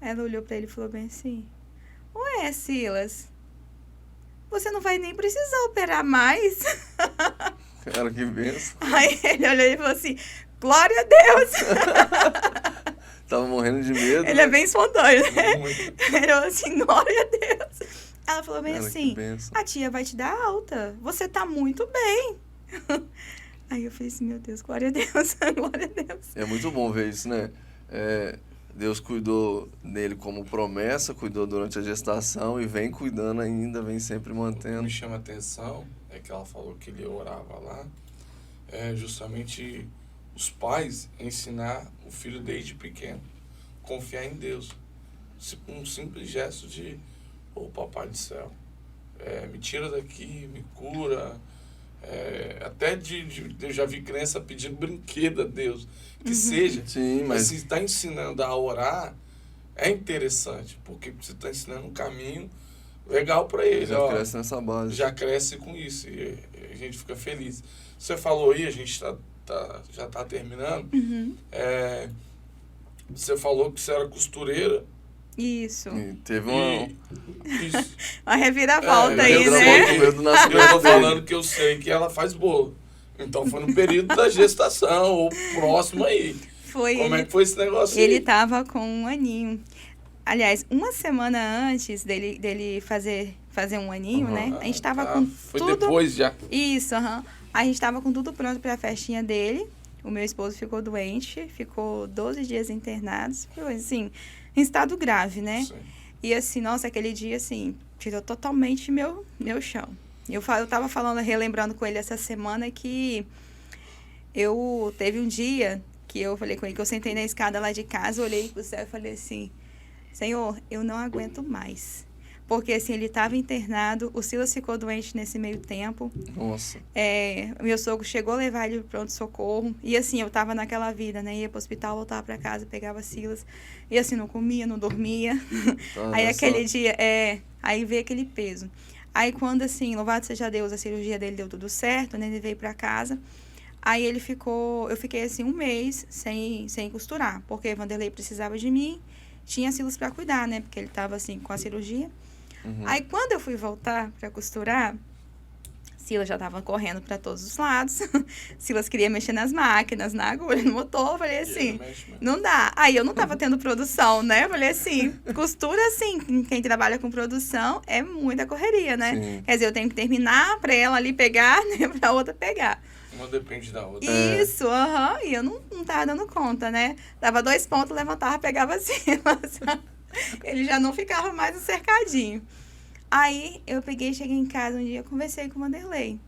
Ela olhou pra ele e falou bem assim, ué, Silas, você não vai nem precisar operar mais. Cara, que benção. Aí ele olhou e falou assim, glória a Deus. Tava morrendo de medo. Ele é bem espontâneo, né? Ele falou assim, glória a Deus. Ela falou bem assim, a tia vai te dar alta, você tá muito bem. Aí eu falei assim, meu Deus, glória a Deus, glória a Deus. É muito bom ver isso, né? Deus cuidou dele como promessa, cuidou durante a gestação e vem cuidando ainda, vem sempre mantendo. O que me chama a atenção é que ela falou que ele orava lá, justamente os pais ensinar o filho desde pequeno, confiar em Deus. um simples gesto de, papai do céu, me tira daqui, me cura. Até eu já vi criança pedindo brinquedo a Deus, que seja. Sim, mas se está ensinando a orar, é interessante, porque você está ensinando um caminho legal para ele. Já cresce nessa base. Já cresce com isso e a gente fica feliz. Você falou aí, a gente já está terminando. Você falou que você era costureira. Isso. E teve uma uma reviravolta aí, né? Eu tô falando que eu sei que ela faz bolo. Então foi no período da gestação, ou próximo aí. Como é que foi esse negócio Ele aí? tava com 1 aninho. Aliás, uma semana antes dele fazer 1 aninho, né? A gente tava com foi tudo... depois já. Isso, A gente tava com tudo pronto pra festinha dele. O meu esposo ficou doente, ficou 12 dias internados. Ficou, assim, em estado grave, né? Sim. E assim, nossa, aquele dia, assim, tirou totalmente meu chão. Eu tava falando, relembrando com ele essa semana que teve um dia que eu falei com ele, que eu sentei na escada lá de casa, olhei pro céu e falei assim, Senhor, eu não aguento mais. Porque, assim, ele estava internado, o Silas ficou doente nesse meio tempo. Nossa. Meu sogro chegou a levar ele pro pronto-socorro. E, assim, eu tava naquela vida, né? Ia pro hospital, voltava pra casa, pegava Silas. E, assim, não comia, não dormia. Aí, aquele dia, aí veio aquele peso. Aí, quando, assim, louvado seja Deus, a cirurgia dele deu tudo certo, né? Ele veio pra casa. Aí, eu fiquei, assim, 1 mês sem costurar. Porque Vanderlei precisava de mim. Tinha Silas pra cuidar, né? Porque ele tava, assim, com a cirurgia. Aí, quando eu fui voltar para costurar, Silas já estava correndo para todos os lados. Silas queria mexer nas máquinas, na agulha, no motor. Eu falei assim, não dá. Aí, eu não estava tendo produção, né? Eu falei assim, costura, assim, quem trabalha com produção é muita correria, né? Sim. Quer dizer, eu tenho que terminar para ela ali pegar, né? Para a outra pegar. Uma depende da outra. Isso, E eu não tava dando conta, né? Dava 2 pontos, levantava, pegava Silas. Ele já não ficava mais no cercadinho. Aí, eu cheguei em casa um dia, conversei com o Vanderlei.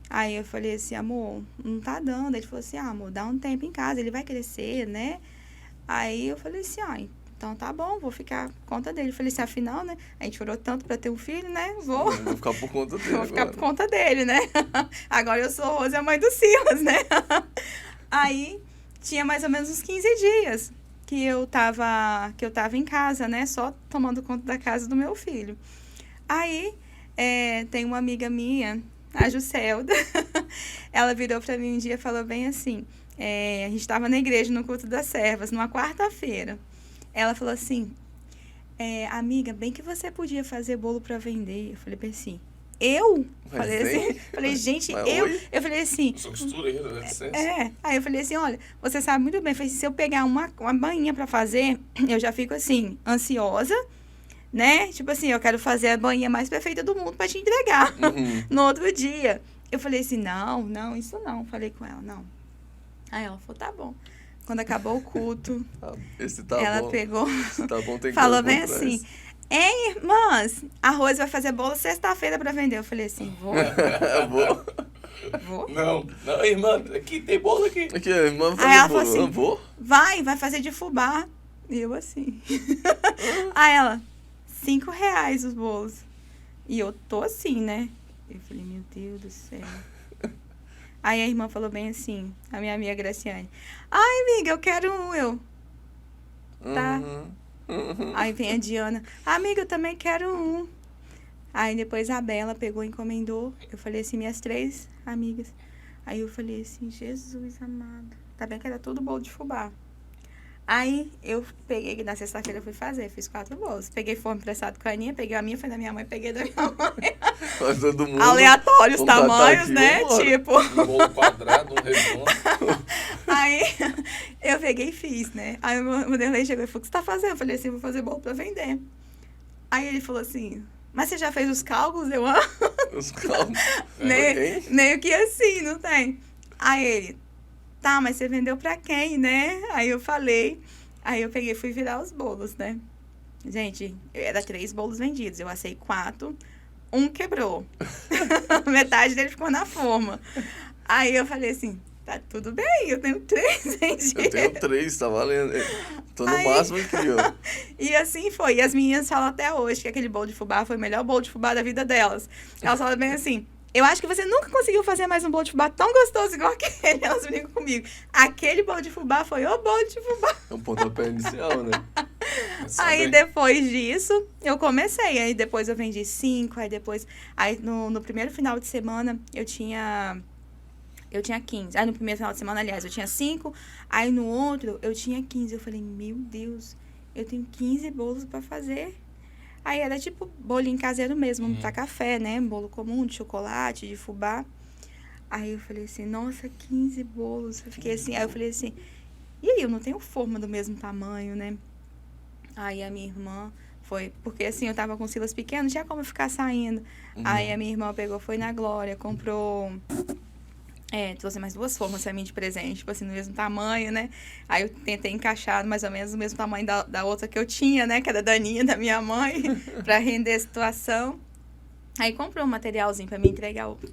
Aí, eu falei assim, amor, não tá dando. Ele falou assim, amor, dá um tempo em casa, ele vai crescer, né? Aí, eu falei assim, então tá bom, vou ficar por conta dele. Eu falei assim, afinal, né? A gente orou tanto pra ter um filho, né? Vou ficar por conta dele. Vou ficar por conta dele, né? Agora eu sou Rose, a mãe do Silas, né? Aí, tinha mais ou menos uns 15 dias que eu tava em casa, né? Só tomando conta da casa do meu filho. Aí, tem uma amiga minha, a Juscelda, ela virou pra mim um dia e falou bem assim, a gente tava na igreja no culto das servas, numa quarta-feira. Ela falou assim, amiga, bem que você podia fazer bolo pra vender. Eu falei bem assim, eu? Falei, gente, eu falei assim... Sou costureira, né? Aí eu falei assim, olha, você sabe muito bem, falei, se eu pegar uma bainha pra fazer, eu já fico assim, ansiosa, né? Tipo assim, eu quero fazer a bainha mais perfeita do mundo pra te entregar no outro dia. Eu falei assim, não, isso não. Falei com ela, não. Aí ela falou, tá bom. Quando acabou o culto, ela pegou, tá bom, tem que falou bem assim, irmãs, a Rose vai fazer bolo sexta-feira pra vender. Eu falei assim, vou. Vou? Não, irmã, aqui tem bolo aqui. Aqui, a irmã aí ela falou assim, vou? Vai fazer de fubá. E eu assim. Aí ela, R$5 os bolos. E eu tô assim, né? Eu falei, meu Deus do céu. Aí a irmã falou bem assim, a minha amiga Graciane. Ai, amiga, eu quero um. Tá. Aí vem a Diana. Amiga, eu também quero um. Aí depois a Bela pegou e encomendou. Eu falei assim, minhas 3 amigas. Aí eu falei assim, Jesus amado. Tá bem que era tudo bolo de fubá. Aí eu peguei, na sexta-feira eu fui fazer, fiz 4 bolos. Peguei forno emprestado com a Aninha, peguei a minha, foi da minha mãe, peguei da minha mãe. Todo mundo, aleatórios tamanhos, aqui, né? Tipo. Um bolo quadrado, um redondo. Aí eu peguei e fiz, né? Aí o Vanderlei chegou e falou, o que você tá fazendo? Eu falei assim, vou fazer bolo pra vender. Aí ele falou assim, mas você já fez os cálculos? Eu, Os cálculos? Meio que assim, não tem? Aí ele, tá, mas você vendeu pra quem, né? Aí eu falei, aí eu peguei e fui virar os bolos, né? Gente, era 3 bolos vendidos, eu assei 4, 1 quebrou. Metade dele ficou na forma. Aí eu falei assim, tá tudo bem, eu tenho 3, gente. Eu tenho 3, tá valendo. Tô no máximo aqui, ó. E assim foi. E as meninas falam até hoje que aquele bolo de fubá foi o melhor bolo de fubá da vida delas. Elas falam bem assim, eu acho que você nunca conseguiu fazer mais um bolo de fubá tão gostoso igual aquele. Elas brincam comigo. Aquele bolo de fubá foi o bolo de fubá. É um pontapé inicial, né? Aí depois disso, eu comecei. Aí depois eu vendi 5. Aí depois... Aí no primeiro final de semana, eu tinha 15. Aí no primeiro final de semana, aliás, eu tinha 5. Aí no outro, eu tinha 15. Eu falei, meu Deus, eu tenho 15 bolos pra fazer. Aí era tipo bolinho caseiro mesmo, pra café, né? Bolo comum, de chocolate, de fubá. Aí eu falei assim, nossa, 15 bolos. Eu fiquei assim, aí eu falei assim, e aí, eu não tenho forma do mesmo tamanho, né? Aí a minha irmã foi, porque assim, eu tava com silas pequenos, não tinha como ficar saindo. Aí a minha irmã pegou, foi na Glória, comprou... trouxe mais 2 formas pra mim de presente, tipo assim, no mesmo tamanho, né? Aí eu tentei encaixar mais ou menos o mesmo tamanho da outra que eu tinha, né? Que era da Daninha, da minha mãe, pra render a situação. Aí comprou um materialzinho pra me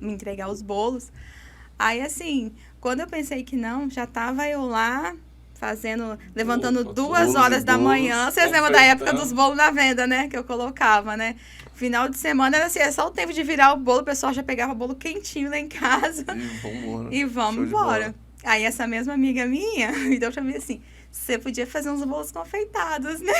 entregar os bolos. Aí, assim, quando eu pensei que não, já tava eu lá levantando 2 horas da manhã. Vocês lembram da época dos bolos na venda, né? Que eu colocava, né? Final de semana era assim, é só o tempo de virar o bolo, o pessoal já pegava o bolo quentinho lá em casa. E vamos embora. Aí essa mesma amiga minha me deu pra mim assim, você podia fazer uns bolos confeitados, né?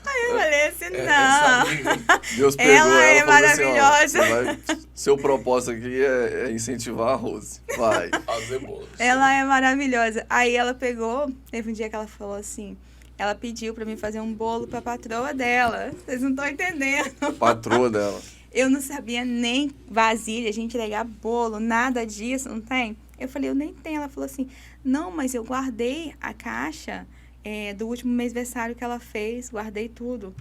Aí eu falei assim, não. Deus pegou ela é maravilhosa. Assim, seu propósito aqui é incentivar a Rose. Vai. Fazer bolos. Ela é maravilhosa. Aí ela pegou, teve um dia que ela falou assim, ela pediu pra mim fazer um bolo pra patroa dela. Vocês não estão entendendo. Patroa dela. Eu não sabia nem vasilha, a gente entregar bolo, nada disso, não tem? Eu falei, eu nem tenho. Ela falou assim, não, mas eu guardei a caixa do último mêsversário que ela fez, guardei tudo.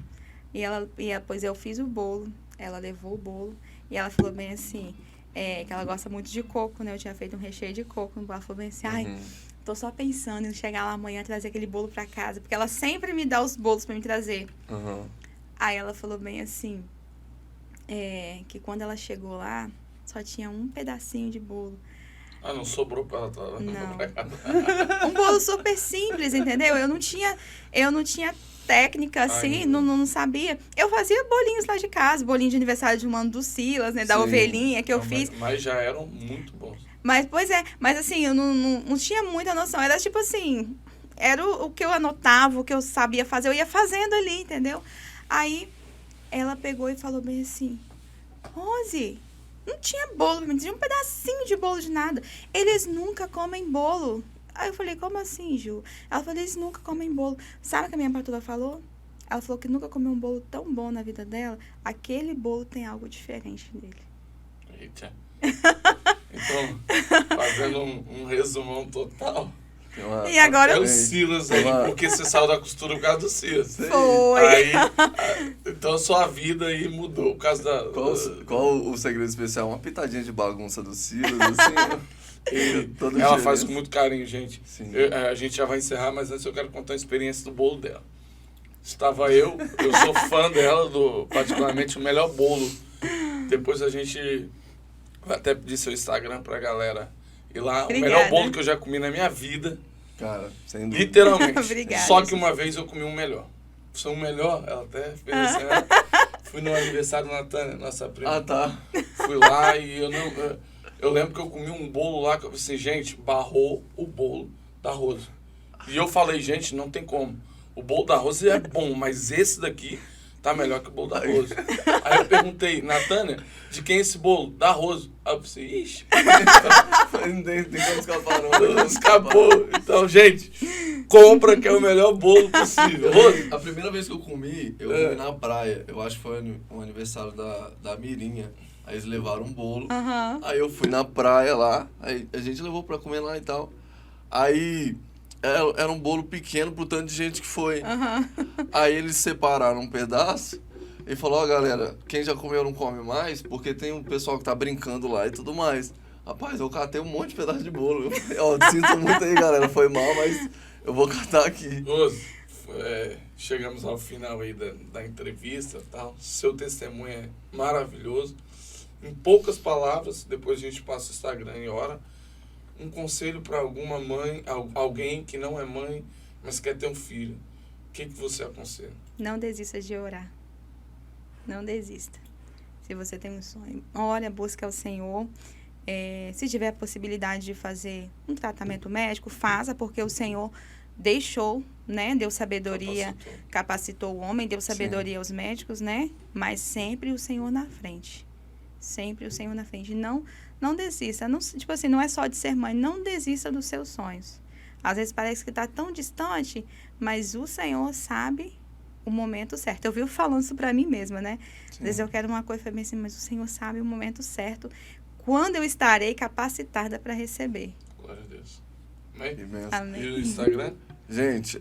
E depois eu fiz o bolo, ela levou o bolo, e ela falou bem assim, que ela gosta muito de coco, né? Eu tinha feito um recheio de coco, ela falou bem assim, ai, tô só pensando em chegar lá amanhã e trazer aquele bolo pra casa, porque ela sempre me dá os bolos pra me trazer. Aí ela falou bem assim, que quando ela chegou lá, só tinha um pedacinho de bolo. Ah, não sobrou pra ela. Não. Um bolo super simples, entendeu? Eu não tinha técnica, assim, não sabia. Eu fazia bolinhos lá de casa, bolinho de aniversário de um ano do Silas, né? Da ovelhinha que eu fiz. Mas já eram muito bons. Mas assim, eu não tinha muita noção. Era tipo assim, era o que eu anotava, o que eu sabia fazer, eu ia fazendo ali, entendeu? Aí ela pegou e falou bem assim, Rose, não tinha bolo, não tinha um pedacinho de bolo de nada. Eles nunca comem bolo. Aí eu falei, como assim, Ju? Ela falou, eles nunca comem bolo. Sabe o que a minha patroa falou? Ela falou que nunca comeu um bolo tão bom na vida dela. Aquele bolo tem algo diferente nele. Eita. Então, fazendo um resumão total. E agora é o Silas aí, porque você saiu da costura por causa do Silas. Foi. Aí, então a sua vida aí mudou por causa da... Qual o segredo especial? Uma pitadinha de bagunça do Silas, assim, ela faz com muito carinho, gente. Sim. A gente já vai encerrar, mas antes eu quero contar a experiência do bolo dela. Estava eu sou fã dela, particularmente o melhor bolo. Depois a gente vai até pedir seu Instagram pra galera ir lá. Obrigada. O melhor bolo que eu já comi na minha vida. Cara, sem dúvida. Literalmente. Obrigada. Só que uma vez eu comi um melhor. Foi um melhor, ela até fez assim, né? Fui no aniversário da Natânia, nossa prima. Ah, tá. Fui lá e eu lembro que eu comi um bolo lá, que eu falei assim, gente, barrou o bolo da Rose. E eu falei, gente, não tem como. O bolo da Rose é bom, mas esse daqui tá melhor que o bolo da Rose. Aí eu perguntei, Natânia, de quem é esse bolo? Da Rose. Aí eu pensei, ixi. Não tem como escapar, não. Escapou. Então, gente, compra que é o melhor bolo possível. Rose. A primeira vez que eu comi na praia. Eu acho que foi um aniversário da Mirinha. Aí eles levaram um bolo. Aí eu fui na praia lá. Aí a gente levou pra comer lá e tal. Aí era um bolo pequeno pro tanto de gente que foi. Aí eles separaram um pedaço e falou, galera, quem já comeu não come mais, porque tem um pessoal que tá brincando lá e tudo mais. Rapaz, eu catei um monte de pedaço de bolo. Eu falei, sinto muito aí, galera, foi mal, mas eu vou catar aqui. Rose, chegamos ao final aí da entrevista, tal. Seu testemunho é maravilhoso. Em poucas palavras, depois a gente passa o Instagram em hora, um conselho para alguma mãe, alguém que não é mãe, mas quer ter um filho, o que você aconselha? Não desista de orar. Não desista. Se você tem um sonho, ora, busca o Senhor. Se tiver a possibilidade de fazer um tratamento médico, faça, porque o Senhor deixou, né? Deu sabedoria, capacitou o homem, deu sabedoria aos médicos, né? Mas sempre o Senhor na frente. Sempre o Senhor na frente. Não desista. Não, tipo assim, não é só de ser mãe. Não desista dos seus sonhos. Às vezes parece que está tão distante, mas o Senhor sabe o momento certo. Eu vivo falando isso para mim mesma, né? Às vezes eu quero uma coisa e falei assim, mas o Senhor sabe o momento certo, quando eu estarei capacitada para receber. Glória a Deus. Amém. E o Instagram? Gente,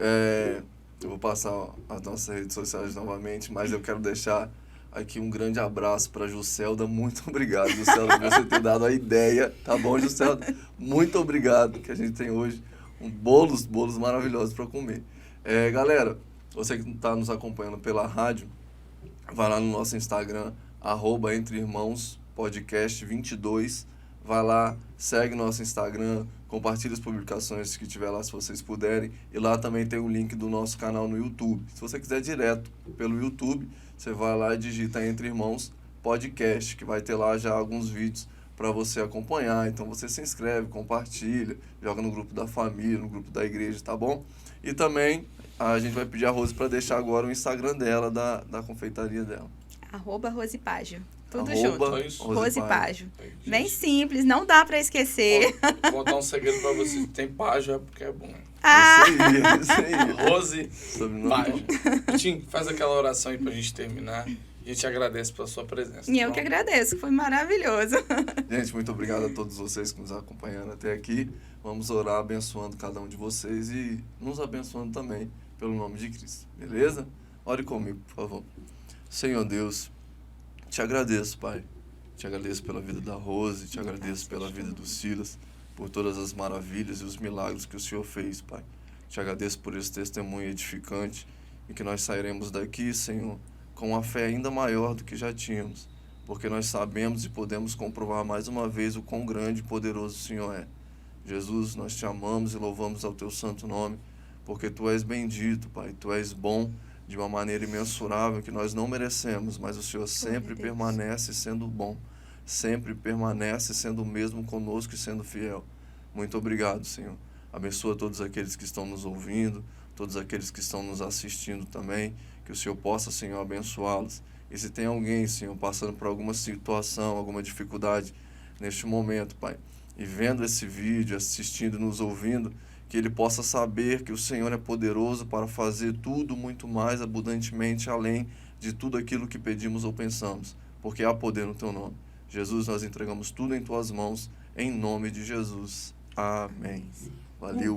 eu vou passar as nossas redes sociais novamente, mas eu quero deixar aqui um grande abraço para Juscelda. Muito obrigado, Juscelda, por você ter dado a ideia. Tá bom, Juscelda? Muito obrigado, que a gente tem hoje bolos maravilhosos para comer. Galera, você que está nos acompanhando pela rádio, vai lá no nosso Instagram, @entreirmãospodcast22. Vai lá, segue nosso Instagram, compartilha as publicações que tiver lá, se vocês puderem. E lá também tem o link do nosso canal no YouTube. Se você quiser direto pelo YouTube, você vai lá e digita Entre Irmãos Podcast, que vai ter lá já alguns vídeos para você acompanhar. Então você se inscreve, compartilha, joga no grupo da família, no grupo da igreja, tá bom? E também a gente vai pedir a Rose para deixar agora o Instagram dela, da confeitaria dela. @Rosepágio. Tudo Arroba junto. Rosepágio. Entendi. Bem simples, não dá para esquecer. Vou contar um segredo para vocês. Tem págio é porque é bom. Isso aí. Rose Sobrenome. Págio. Tim, faz aquela oração aí pra gente terminar. A gente agradece pela sua presença. E eu que agradeço, foi maravilhoso. Gente, muito obrigado a todos vocês que nos acompanharam até aqui. Vamos orar abençoando cada um de vocês e nos abençoando também pelo nome de Cristo. Beleza? Ore comigo, por favor. Senhor Deus, te agradeço, Pai. Te agradeço pela vida da Rose, te agradeço pela vida do Silas, por todas as maravilhas e os milagres que o Senhor fez, Pai. Te agradeço por esse testemunho edificante e que nós sairemos daqui, Senhor, com uma fé ainda maior do que já tínhamos, porque nós sabemos e podemos comprovar mais uma vez o quão grande e poderoso o Senhor é. Jesus, nós te amamos e louvamos ao teu santo nome, porque tu és bendito, Pai, tu és bom de uma maneira imensurável que nós não merecemos, mas o Senhor sempre permanece sendo bom, sempre permanece sendo o mesmo conosco e sendo fiel. Muito obrigado, Senhor. Abençoa todos aqueles que estão nos ouvindo, todos aqueles que estão nos assistindo também, que o Senhor possa, Senhor, abençoá-los. E se tem alguém, Senhor, passando por alguma situação, alguma dificuldade neste momento, Pai, e vendo esse vídeo, assistindo, nos ouvindo, que ele possa saber que o Senhor é poderoso para fazer tudo muito mais abundantemente além de tudo aquilo que pedimos ou pensamos, porque há poder no teu nome. Jesus, nós entregamos tudo em tuas mãos, em nome de Jesus. Amém. Valeu.